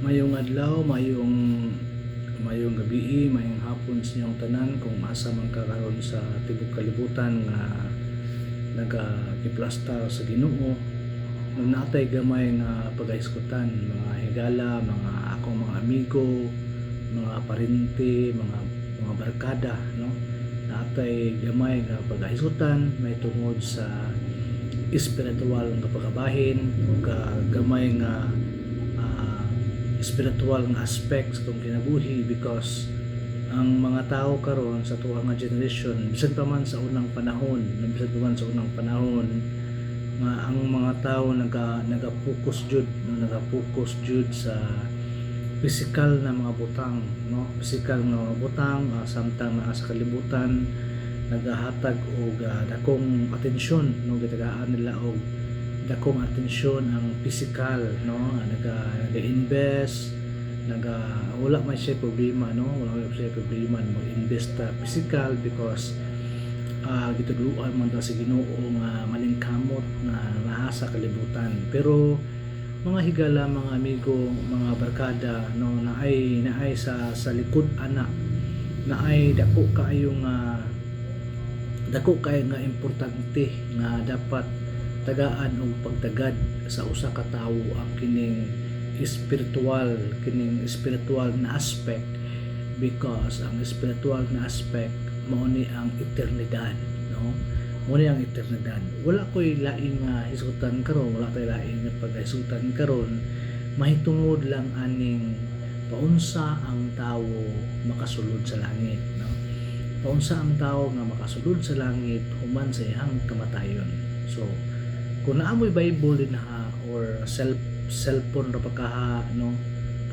Mayong adlaw, mayong gabi, mayong hapon sa inyong tanan kung asa man ka karon sa tibok kalibutan nga nagakiplastar sa Ginoo. Natay gamay nga pagahiskutan, mga higala, mga akong mga amigo, mga parinti, mga barkada, no? Natay gamay nga pagahiskutan may tungod sa espiritual nga pagkabahin ug gamay nga spiritual nga aspects kung kinabuhi, because ang mga tao karon sa tuwa nga generation bisan pa man sa unang panahon nga ang mga tao nagapokus jud sa physical na mga butang, no? Physical na mga butang, samtang naa sa kalibutan nagahatag og dakong atensyon, no? Gitagaan nila og dakong atensyon ang physical, no? Naga-invest, wala man siya problema, no? Wala siya problema mag-invest sa physical because gitudluan man ta sa Ginoo nga malingkamot na naa sa kalibutan. Pero mga higala, mga amigo, mga barkada, no, naay sa likod ana, naay dako kayo nga importante nga dapat tagaan og pagtagad sa usa ka tawo ang kining spiritual na aspect, because ang spiritual na aspect mao ni ang eternidad, no? Mao ni ang eternidad. Wala koy laing hisutan karon, wala tay laing pagahisutan karon, mahitungod lang aning paunsa ang tawo makasulod sa langit, no? Paunsa ang tawo nga makasulod sa langit human sa iyang kamatayon. So kung naamoy Bible din or cellphone ra pagkaha, no,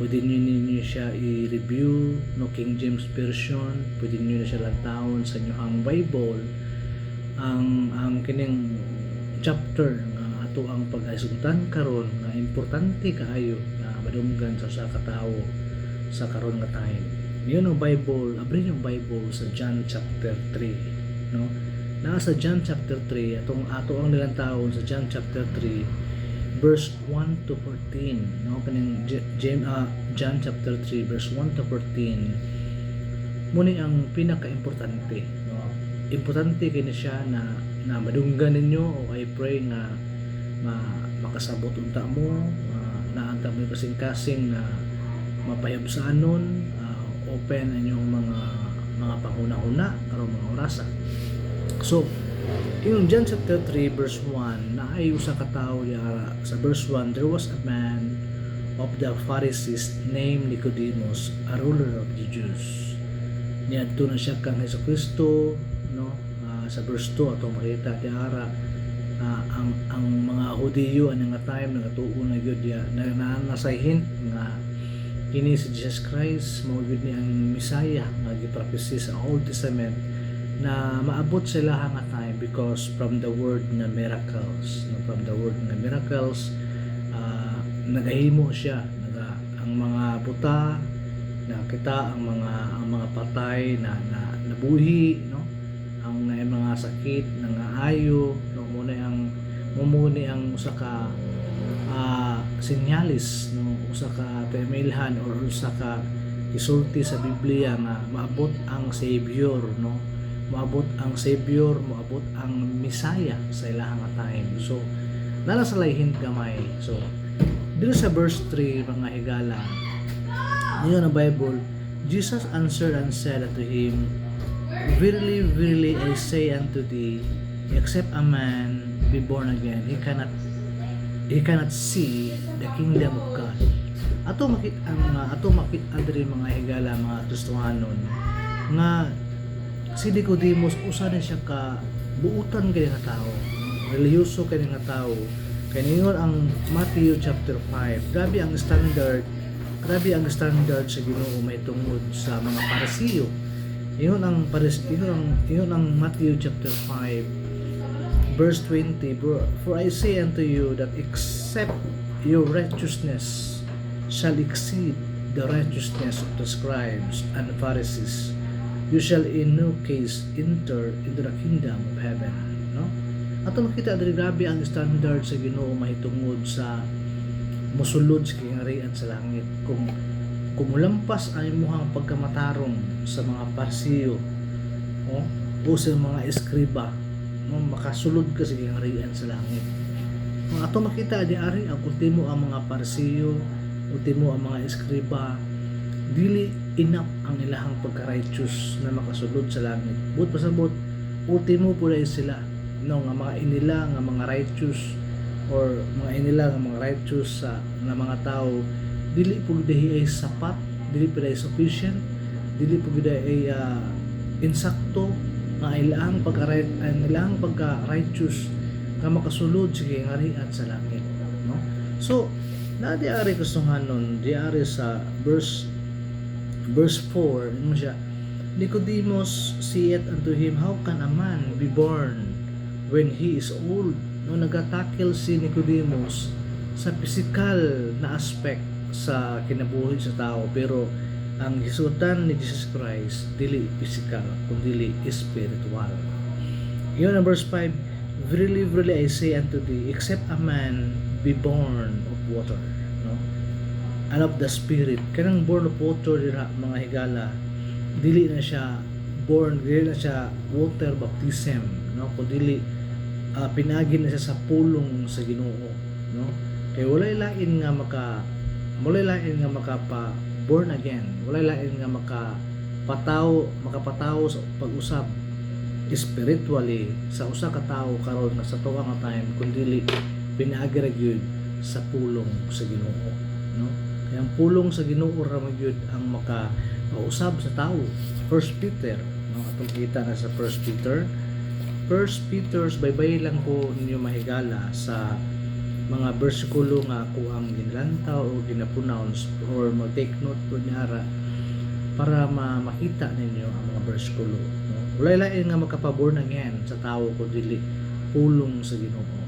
pwede ninyo siya i-review, no, King James Version, pwede niyo na siya lantawon sa inyong Bible ang kining chapter nga ato ang pag-asuntan karon nga importante kaayo na madunggan sa usa ka tawo sa karon nga time. Yun ang Bible, abri yung Bible sa John chapter 3, no? Nasa John chapter 3, ato ang nilantawon sa John chapter 3 verse 1 to 14, no? Kaning John chapter 3 verse 1 to 14 muni ang pinaka-importante, no? Importante kini siya na madunggan ninyo, o I pray nga makasabot unta mo, na anta mo kasing-kasing na mapayabsaanon, open ang inyong mga panghuna-huna karong mga orasa. So, yung John chapter 3 verse 1, na ay usa ka tawo yara. Sa verse 1, there was a man of the Pharisees named Nicodemus, a ruler of the Jews. Niadto na siya kang Jesucristo, no? Sa verse 2 atong makita yara, ang mga Hudiyo ang nga time nagatuo na gyud na nasa hint nga kini si Jesus Christ mao gyud ni ang Messiah nga giprophesy sa Old Testament, na maabot sila nga time because from the word nga miracles, no? From the word nga miracles, nagahimo siya, ang mga buta nakita, ang mga patay na nabuhi, no? Ang mga sakit nga ayo, no? Mumuni ang usa ka sinyalis, no? Usa ka temilhan or usa ka isulti sa Biblia nga maabot ang Savior, no? Maabot ang Savior, maabot ang Messiah sa ilahang time. So nala sa layhin gamay. So dito sa verse 3 mga higala, niyo na Bible, Jesus answered and said unto him, Verily, verily, I say unto thee, except a man be born again, he cannot see the kingdom of God. Ato makit adri mga higala, mga Kristohanon, nga si Nicodemus usa na siya ka buutan kay nga tao, reliyoso kay nga tao. Kay ningon ang Matthew chapter 5, grabe ang standard sa Ginoo may tungod sa mga Parisiyo. Ingon ang Matthew chapter 5 verse 20, For I say unto you that except your righteousness shall exceed the righteousness of the scribes and Pharisees, you shall in no case enter into the kingdom of heaven, no? Ato makita diri grabe ang standard sa Ginoo mahitungod sa mosulod sa kingharian kaharian sa langit. Kung mulampas ang imuhang pagkamatarong sa mga parsiyo, o sa mga eskriba, makasulod ka sa kaharian sa langit. Kung ato makita di ari ang ultimo ang mga parsiyo, ultimo ang mga eskriba, dili enough ang ilahang pagka-righteous na makasulod sa langit. But pasabot, ultimo po dahil sila, nga mga inila nga mga righteous, or mga inila nga mga righteous na mga tao, dili po dahil ay sapat, dili po dahil sufficient, dili po dahil ay insakto nga ilahang pagka-righteous nga makasulod sa kaharian sa langit, no? So na di ari kusunganon, di ari sa verse 4, ano siya, Nicodemus said unto him, how can a man be born when he is old? No, nagatakil si Nicodemus sa physical na aspect sa kinabuhi sa tao, pero ang hisutan ni Jesus Christ dili physical kundi spiritual. Yun ang verse 5, verily, verily I say unto thee, except a man be born of water, no, and of the Spirit. Kanang born of water dira mga higala, dili na siya water baptism, no, kundi pinagin na siya sa pulong sa Ginoo, no. Kay walay lain nga makapa born again, walay lain nga makapataw sa pag-usab spiritually sa usa ka tawo karon nga sa tuwa nga time kundi pinaagi ra gyud sa pulong sa Ginoo, no. Kaya ang pulong sa Ginoo ra magyud ang makausab sa tawo. 1 Peter, no, atong kita na sa 1 Peter. 1 Peter's baybay lang ko ninyo mahigala sa mga bersikulo nga ako ang ginalantaw o ginapronounce or mag-take note po niara para makita ninyo ang mga bersikulo, no? Walay lain nga makapaborn again sa tao ko dili pulong sa Ginoo.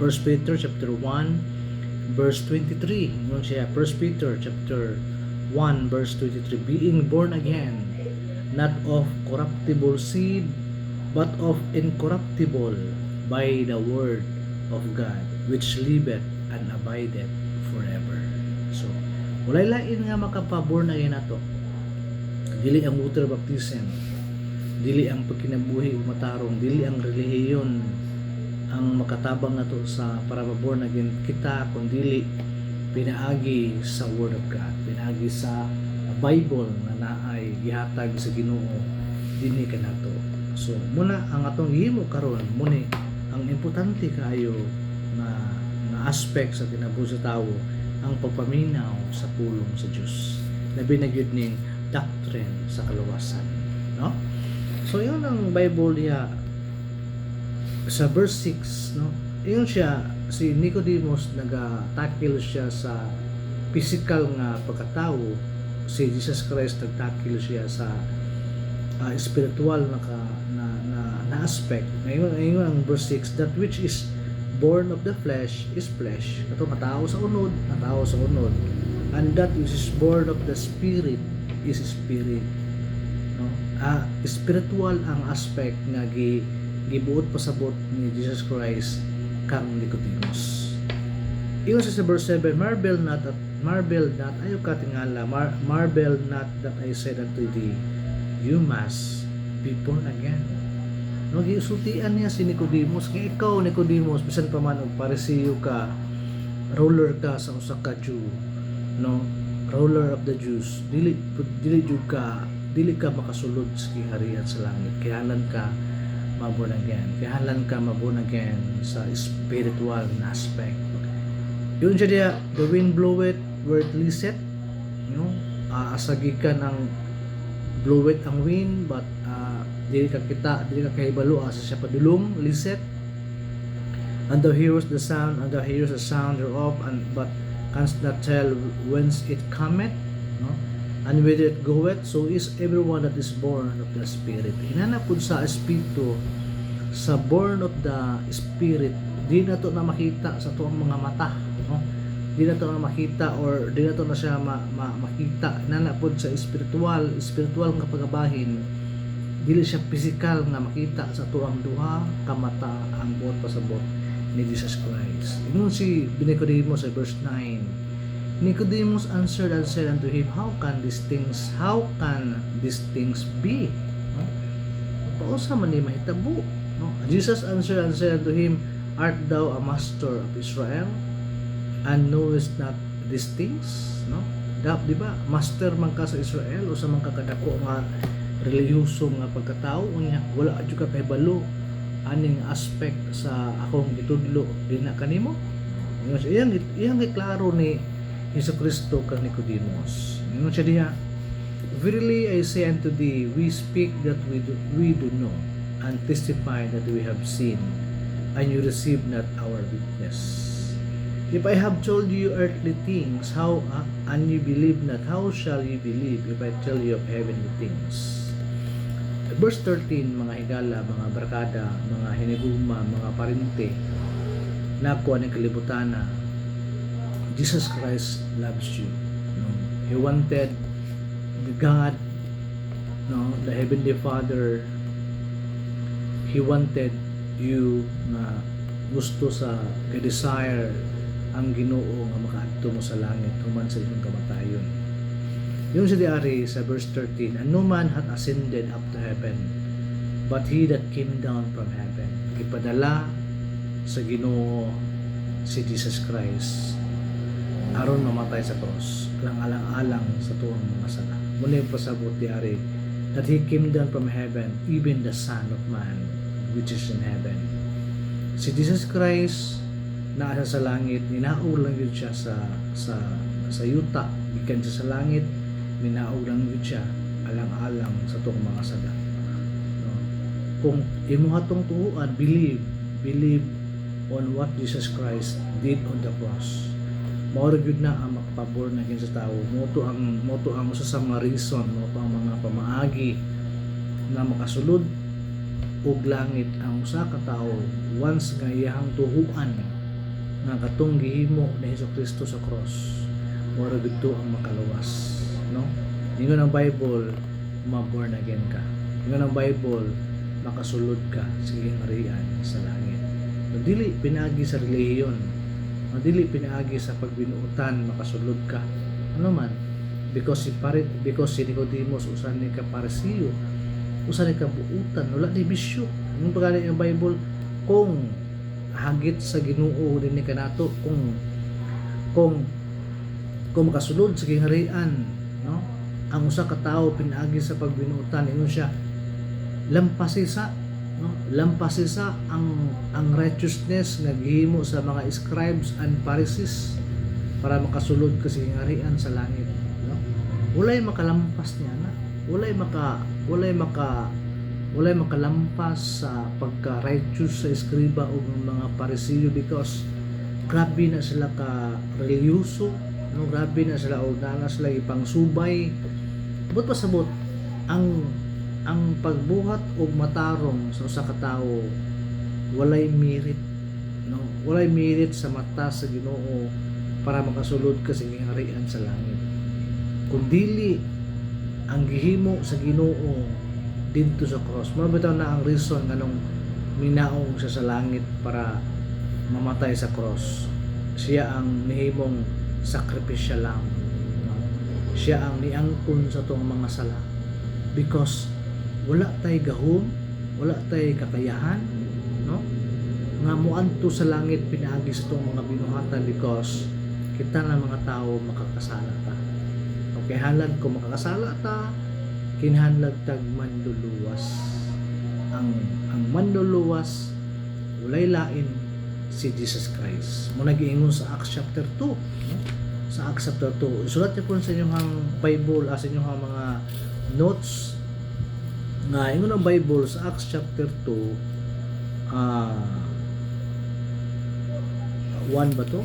1 Peter chapter 1 verse 23, yun siya, 1 Peter chapter 1 verse 23, being born again not of corruptible seed but of incorruptible by the word of God which liveth and abideth forever. So walay lain nga makapaborn again nato, dili ang water baptism, dili ang pagkinabuhi matarong, dili ang relihiyon ang makatabang nato sa para maborn again kita, kundi pinaagi sa word of God, pinaagi sa Bible na naay gihatag sa Ginoo dinhi kanato. So muna ang atong gihimo karon, muni ang importante kaayo na aspect sa kinabuhi sa tawo, ang pagpaminaw sa pulong sa Dios, labi na gyud ning doctrine sa kaluwasan, no. So yun ang Bible niya sa verse 6, no. Yun siya, si Nicodemus nagatakil siya sa physical nga pagkatao, si Jesus Christ nagtakil siya sa spiritual na aspect. Ngayon ang verse 6, that which is born of the flesh is flesh, kato katao sa unod, and that which is born of the spirit is spirit, no. Spiritual ang aspect nga gibuot pasabot ni Jesus Christ kang Nicodemus. Iyon sa verse 7, marvel not ayo ka tingala, marvel not that I said unto thee, you must be born again. No, gisultian niya si Nicodemus, nga ikaw Nicodemus, bisan pa man og parisiyo ka, ruler ka sa usa ka Jew, no, ruler of the Jews, dili ka makasulod sa kaharian sa langit. Kihalan ka maborn again sa spiritual na aspect. Yun siya diya, the wind bloweth where it listeth, no, asagikan ang bloweth ang wind, but dili ka kahibalo asa siya padulong listeth, and thou hearest the sound thereof, but canst not tell whence it cometh, no, and whither it goeth. So is everyone that is born of the Spirit. Hinanapod sa Espiritu, sa born of the Spirit, di na to na makita sa tuong mga mata, no? Di na to na makita, or di na to na siya makita. Hinanapod sa spiritual nga pagabahin, dili siya physical nga makita sa tuang duha ka mata ang buot pasabot ni Jesus Christ. Ingon si Nicodemus sa verse 9, Nicodemus answered and said unto him, how can these things be? No? Pausa man ni mahitabo. No? Jesus answered and said unto him, art thou a master of Israel, and knowest not these things? No? Di ba? Master man ka sa Israel o sa mga kadako nga relihiyoso nga pagkatao unya, wala jud ka kahibalo aning aspect sa akong gitudlo dinha kanimo. Iyang klaro ni Jesucristo kang Nicodemus. Ingon siya diha, verily I say unto thee, we speak that we do know, and testify that we have seen, and you receive not our witness. If I have told you earthly things, and you believe not, how shall you believe if I tell you of heavenly things? Verse 13, mga higala, mga barkada, mga hiniguma, mga parinte, nakuha ng kalibutan na Jesus Christ loves you. No? He wanted the God, no, the Heavenly Father. He wanted you na gusto sa ka-desire ang Ginoo nga makaadto mo sa langit human sa imong kamatayon. Yung sa diari sa verse 13, and no man hath ascended up to heaven, but he that came down from heaven. Ipadala sa Ginoo si Jesus Christ aron mamatay sa cross, alang-alang sa tuwang mga sala. Muna yung pasabot diari, that he came down from heaven, even the Son of Man, which is in heaven. Si Jesus Christ naasa sa langit, ninaog lang yun siya sa yuta, gikan siya sa langit, minaog lang yun siya alang-alang sa tuwang mga sala. No? Kung imo hatong tuhuan, believe on what Jesus Christ did on the cross. Maura gyud na ang makapabor na sa tao. Moto ang usa sa mga reason, moto ang mga pamaagi na makasulod og langit ang usa ka tawo once nga iyang tuhuan nga katong gihimo ni Jesucristo sa cross. Maura gyud to ang makaluwas, no? Ingon ang Bible, ma-born again ka. Ingon ang Bible, makasulod ka sa iyang arian sa langit. Dili pinaagi sa relihiyon, dili pinaagi sa pagbinuutan, makasulod ka. Ano man? Because si Nicodemus usan ni ka parisiyo, usan ni ka buutan, wala ni bisyo. Yung pagkali ng Bible, kung hagit sa Ginoo din ni kanato, kung makasulod sa kingharian, no? Ang usa ka tawo pinaagi sa pagbinuutan, ingon siya lampasisa, no? Lampasisa ang righteousness nga gihimo sa mga scribes and Pharisees para makasulod ka sa kingharian sa langit, no? Walay makalampas niya na. Walay makalampas sa pagka-righteous sa eskriba o mga Parisiyo, because grabe na sila ka reliyoso, no? Grabe na sila o na sila ipangsubay. But pasabot ang pagbuhat og matarong sa usa ka tawo walay merit, no? Walay merit sa mata sa Ginoo para makasulod ka sa kingharian sa langit. Kung dili ang gihimo sa Ginoo didto sa cross, mabitaw na ang reason nganong minaong siya sa langit para mamatay sa cross. Siya ang nihimong sakripisya lang, no? Siya ang niangkon sa tong mga sala, because wala tay gahom, wala tay kakayahan, no? Nga moadto sa langit pinaagi sa tong mga binuhatan, because kita na mga tao makakasala ta. Okay, halad ko makakasala ta, kinahanglan tag manluluwas. Ang manluluwas walay lain si Jesus Christ. Mo nagiingon sa Acts chapter 2, no? Sa Acts chapter 2, isulat niyo po sa inyong Bible, sa inyong mga notes nga ingon ang Bible sa Acts chapter 2, 1 ba to?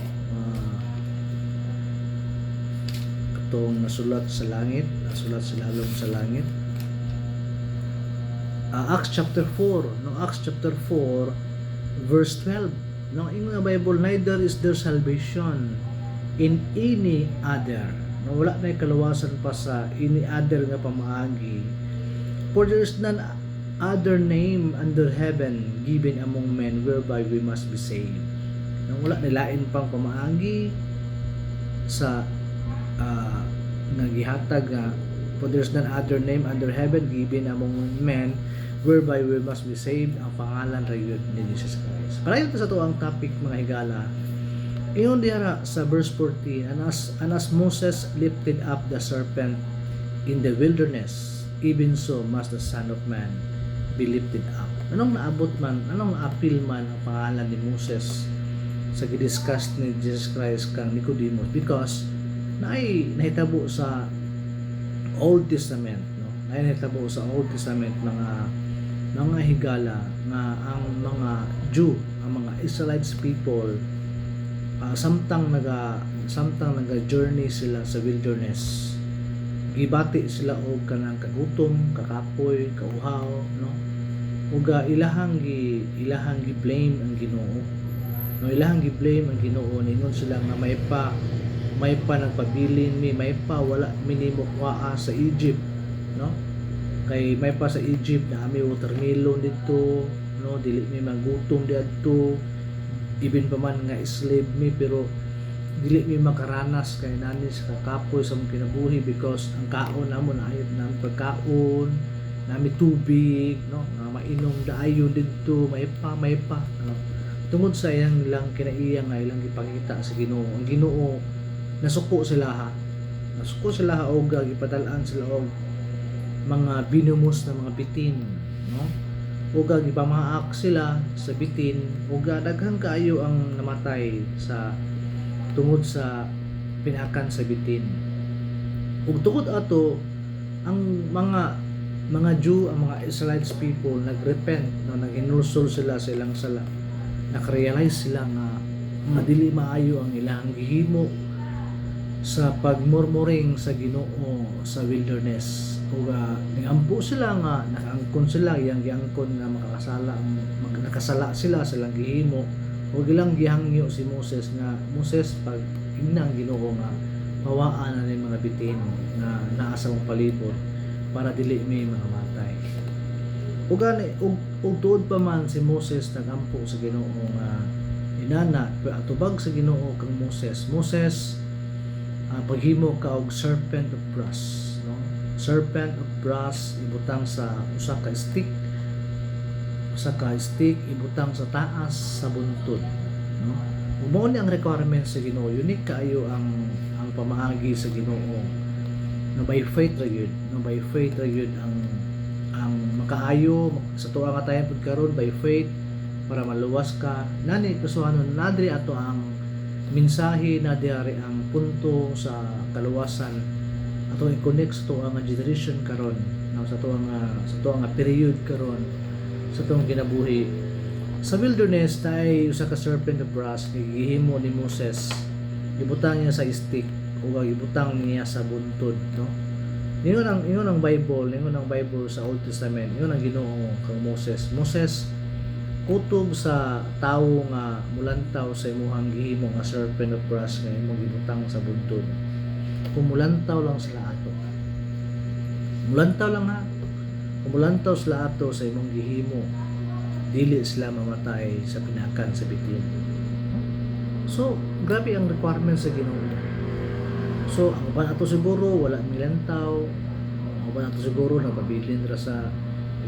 Katong nasulat sa langit, nasulat sa lalong sa langit. Acts chapter 4, no? Acts chapter 4 verse 12, no? Ingon ang Bible, neither is there salvation in any other, no? Wala na kalawasan pa sa any other nga pamaagi. For there is none other name under heaven given among men whereby we must be saved. Nang wala nilain pang pamaagi sa uh, nga gihatag nga for there's none other name under heaven given among men whereby we must be saved, ang pangalan rayod ni Jesus Christ. Para ito sa to ang topic mga higala. Ingon diara sa verse 14, and as Moses lifted up the serpent in the wilderness, even so must the Son of Man be lifted up. Anong naabot man, anong na-appeal man ang pangalan ni Moses sa gidiscuss ni Jesus Christ kang Nicodemus? Because nahitabo sa Old Testament, no? Nahitabo sa Old Testament mga higala nga ang mga Jew, ang mga Israelites people, samtang naga journey sila sa wilderness, gibati sila og kanang kagutom, kakapoy, kauhaw, no? Uga ilahang gi blame ang Ginoo. No, ilahang gi blame ang Ginoo, ningon sila nga may pa nagpabilin may pa wala minimo kuha sa Egypt, no? Kay may pa sa Egypt na ami watermelon dito, no, dili mi magutom didto, even pa man nga slave mi, pero dili mi makaranas kay nani sa kakapoy sa mong kinabuhi because ang kaon namo naayod na pagkaon nami tubig, no, nga mainom daayon didto may pa, no? Tungod sa iyang lang kinaiya nga ilang gipakita sa Ginoo, ang Ginoo nasuko sila og gipadalaan sila og mga binumos na mga bitin, no? Uga gipamaak sila sa bitin, uga daghang kaayo ang namatay sa tungod sa pinakan sa bitin. Ug tungod ato ang mga Jew, ang mga Israelites people nagrepent, no, nag-inulsol sila sa ilang sala. Nakarealize sila nga dili maayo ang ilang gihimo sa pagmurmuring sa Ginoo sa wilderness. Uga niampo sila nga nakaangkon sila yang giangkon nga nakasala sila sa ilang gihimo. Ug ilang gihangyo si Moses nga Moses pag inang Ginoo nga mawaan na ni mga bitin nga naa sa mong palibot para dili may mga matay. Ug tuod pa man si Moses nagampo sa Ginoo nga inana atubag sa Ginoo kang Moses paghimo ka og serpent of brass, no? Serpent of brass ibutang sa usa ka stick ibutang sa taas sa buntod, no? Mao ni ang requirement sa Ginoo. Unique kaayo ang pamaagi sa Ginoo na by faith ra gyud ang makaayo sa tuwa ka tayo pud karon by faith para maluwas ka nani kusuhanon nadri ato ang mensahe na diari ang punto sa kaluwasan ato i-connect sa tuwa nga generation karon, no? sa tuwa nga period karon sa tuwang kinabuhi sa wilderness. Tay usa ka serpent of brass gihimo ni Moses, ibutang niya sa stick o ibutang niya sa buntod, no? Ingon ang Bible sa Old Testament. Ingon ang Ginoo kang Moses kutob sa tawo nga mulantaw sa imong gihimo nga serpent of brass nga imong gibutang sa buntod. Kung mulantaw lang sila ato, kumulantaw sila ato sa imong gihimo, dili sila mamatay sa pinakan sa bitin. So grabe ang requirement sa Ginoo. So ang uban ato siguro wala milantaw, ang uban ato siguro napabilin ra sa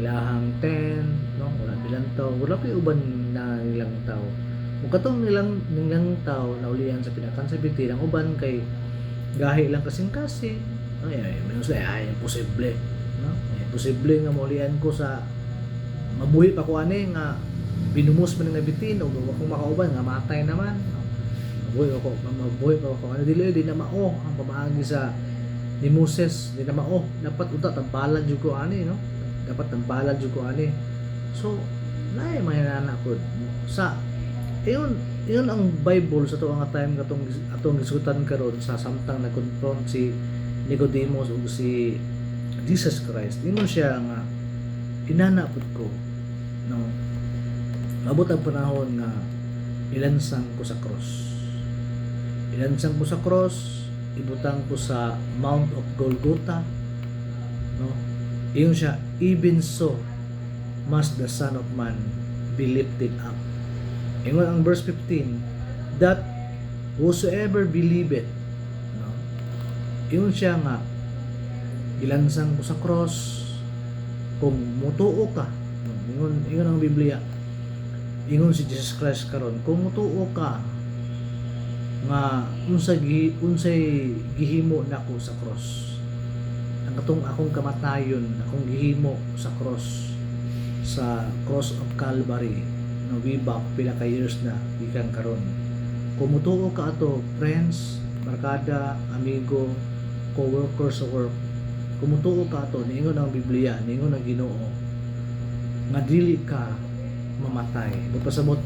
ilahang 10, no? Wala milantaw, wala pa uban na nilang tao. Kung katong nilang tao na ulian sa pinakan sa bitin, ang uban kay gahi lang kasing-kasi. Ay imposible, no? Imposible nga maulian ko sa mabuhi pa ko ani nga binumos man nga bitin o kung makauban nga matay naman, no? Mabuhi pa ko ano dili na mao ang pamaagi sa ni Moses, di na mao dapat uta tambalan jud ko ani, no? Dapat tambalan jud ko ani. So naay mahinana ko sa iyon ang Bible sa tuwa nga time atong gisutan karon sa samtang nag-confront si Nicodemus ug si Jesus Christ. Ingon siya nga inana pud ko, no? Abot ang panahon nga ilansang ko sa cross. Ibutang ko sa Mount of Golgotha, no? Iyon siya, even so must the Son of Man be lifted up. Ingon ang verse 15, that whosoever believeth, no? Ingon siya nga ilansang ko sa cross kung mutuo ka. Ingon ang Biblia. Ingon si Jesus Christ karon, kung mutuo ka nga unsay gihimo nako sa cross. Ang katong akong kamatayon, akong gihimo sa cross of Calvary, no, way back pila ka years na gikan karon. Kung mutuo ka ato, friends, barkada, amigo, co-worker sa work, kung mutuo ka ato, niingon ang Biblia, niingon ang Ginoo, nga dili ka mamatay. Pasabot,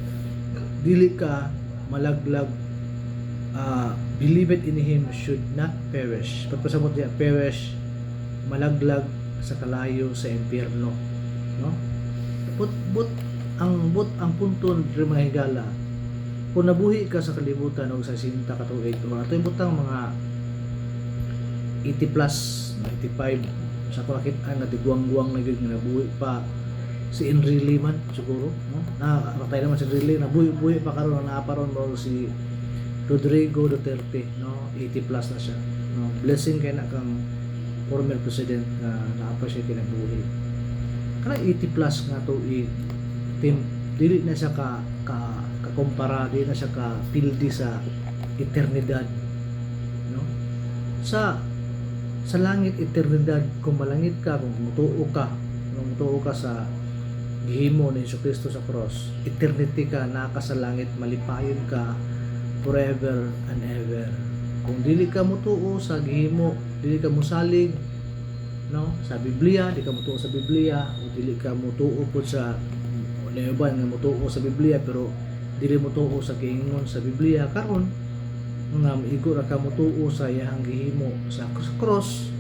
dili ka malaglag. Believe it in Him should not perish. Pagpasabot niya, perish, malaglag sa kalayo sa impyerno. No? But ang punto ng mga higala, kung nabuhi ka sa kalibutan o sa sinta katuig, ito yung butang mga 80 plus, 85, sa kulakit ang natiguang-guang na yun, nabuhi pa si Enrile man siguro, no? Patay naman si Enrile, nabuhi pa karon na aparon mo si Rodrigo Duterte, no? 80 plus na siya, no? Blessing kay na kang former president na naapa siya kinabuhi. Kana 80 plus nga to dili na siya kumpara, dili na siya ka pildi sa eternidad, no? Sa langit eternidad, kung malangit ka, kung mutuo ka sa gihimo ni Jesucristo sa cross, eternity ka, naka sa langit, malipayon ka forever and ever. Kung dili ka mutuo sa gihimo, dili ka musalig, no, sa Biblia, di ka mutuo sa Biblia, o dili ka mutuo po sa uban nga mutuo sa Biblia pero dili mutuo sa giingon sa Biblia, karon nga igo ra ka mutuo sa iyang gihimo sa cross,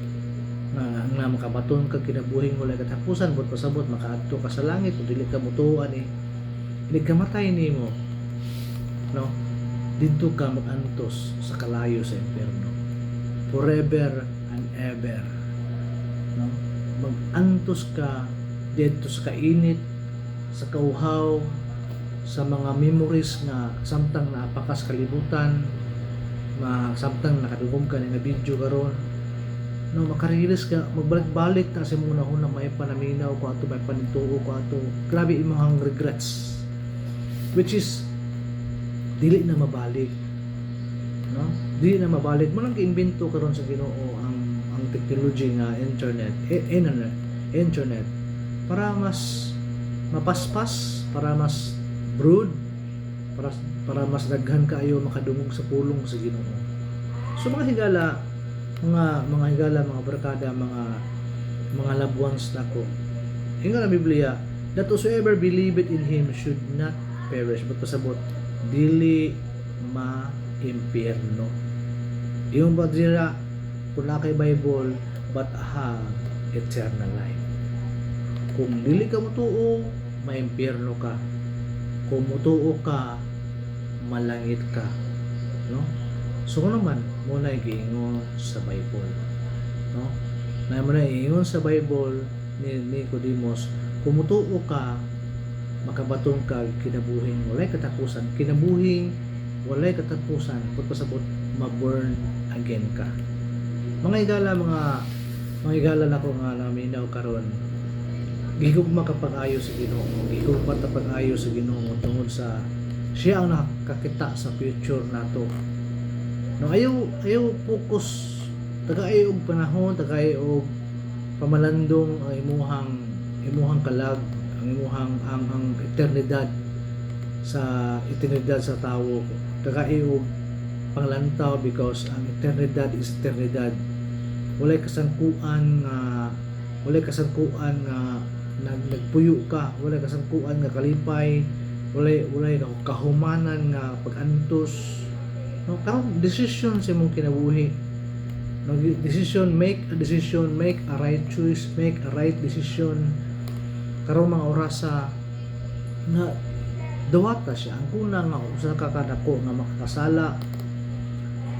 nga makabaton ka kinabuhing wala katapusan, but pasabot makaadto ka sa langit kung dili ka mutuo ani kamatay nimo, no, dito ka magantos sa kalayo sa impyerno forever and ever, no? Magantos ka dito sa kainit, sa kauhaw, sa mga memories nga samtang naapakas kalibutan, samtang nakadugom ka nga video karon, no, makarelease ka, magbalik-balik na sa muna hunang may panaminaw ko ato, may panituo ko ato, grabe imong regrets, which is dili na mabalik, no? Dili na mabalik. Mo nang giimbento karon sa Ginoo ang technology nga internet para mas mapaspas, para mas broad, para mas daghan kaayo makadungog sa pulong sa Ginoo. So mga higala, mga barkada, mga loved ones nako, ingon ang Biblia that whosoever believeth in Him should not perish but pasabot dili ma-impyerno. Yung ba dira kung na kay Bible but have eternal life. Kung dili ka mutuo, ma-impyerno ka. Kung mutuo ka, malangit ka, no? So kung naman muna giingon sa Bible, no? Na mo na iingon sa Bible ni Nicodemus, kung mutuo ka, makabaton ka kinabuhing walay katapusan, kinabuhing walay katapusan, pagpasabot ma-born again ka. Mga higala nako nga naminaw karon, gigugma ka pag-ayo sa Ginoo, gigugma ta pag-ayo sa Ginoo tungod sa siya ang nakakita sa future nato. No, ayaw focus, tagay og panahon, tagay og pamalandong ang imuhang kalag, ang eternidad sa tao, tagay og panglantaw, because ang eternidad is eternidad. Walay kasangkuan nga nagpuyo ka, walay kasangkuan nga kalipay, walay kahumanan nga pag-antos, no? Karon decision sa imong kinabuhi, no? Make a right choice, make a right decision. Karon mga orasa na dawata siya ang kunang nga usa ka kadako nga makakasala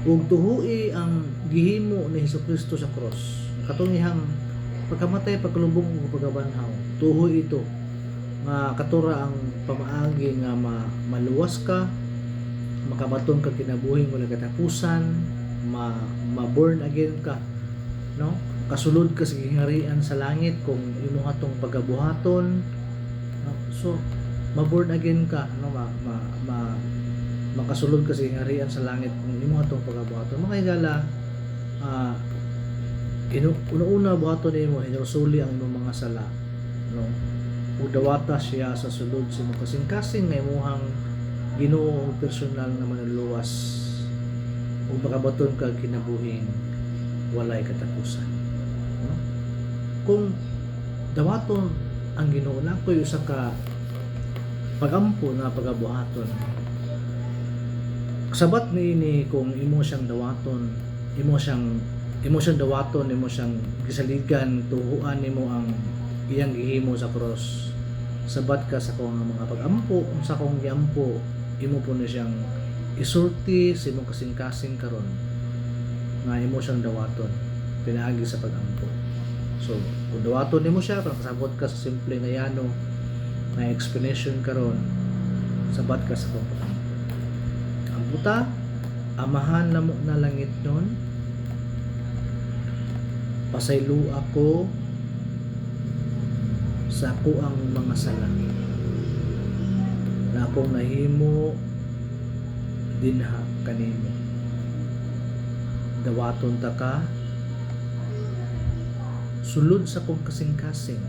ug tuhui ang gihimo ni Jesucristo sa cross, katong ihang pagkamatay, pagkalubong ug pagkabanhaw. Tuhoy ito nga katura ang pamaagi nga maluwas ka, makabaton ka kinabuhing wala katapusan, ma-born again ka, no? Kasulod ka sa gingharian sa langit kung imuha tong pagabuhaton, no? So ma-born again ka, no? Makasulod ka sa gingharian sa langit kung imuha tong pagabuhaton. Makahigala, una-una buhaton nimo hinusuli ang imong mga sala, no? Udawata siya sa sulod sa imong kasing-kasing nga imuhang Ginoo ang personal na manluluwas ug makabaton ka kinabuhing walay katapusan, no? Kung dawaton ang Ginoo nakoy usa ka pagampo na pagabuhaton, sabat niini kung imo siyang dawaton, imo siyang dawaton, imo siyang gisaligan, tuhuan nimo ang iyang gihimo sa cross. Sabat ka sa kong mga pagampo, sa kong giampo, imo po na siyang isulti sa imong kasing-kasing karon nga imo siyang dawaton pinaagi sa pagampo. So kung dawaton nimo siya, kung kasabot ka sa simple nga yano na explanation karon, sabat ka sa kong pagampo. Ang buta, amahan na mo na langit nun, pasaylo ako sa ako ang mga sala na akong nahimo dinha kanimo. Dawaton ta ka sulod sa kong kasing-kasing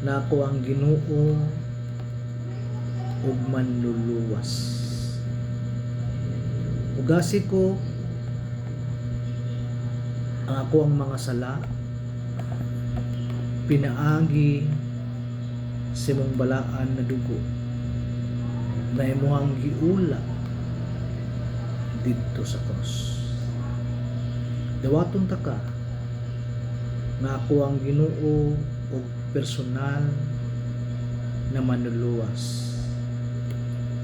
na ako ang Ginoo ug manluluwas. Ugasi ko ang ako ang mga sala, pinaagi sa imong balaan na dugo na imuhang giula didto sa cross. Dawaton ta ka nga ako ang Ginoo ug personal na manluluwas.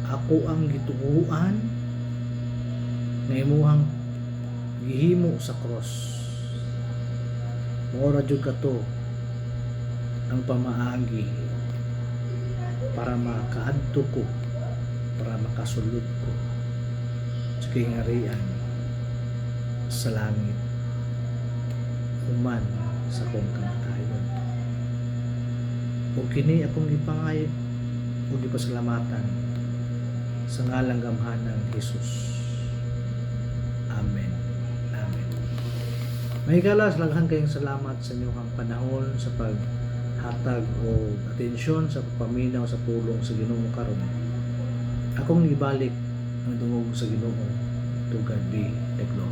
Ako ang gituohan nga imuhang gihimo sa cross. Mora jud kato ang pamaagi para makaadto ko, para makasulod ko sa kingharian sa langit human sa kong kamatayon. O kini akong gipangay o gipasalamatan sa ngalang gamhanang Jesus. Amen. Amen. Mahigala, salaghang kayong salamat sa inyong panahon sa paghatag o atensyon sa pagpaminaw sa pulong sa Ginoo karon. Akong ibalik ang dungog sa Ginoo. To God be the glory.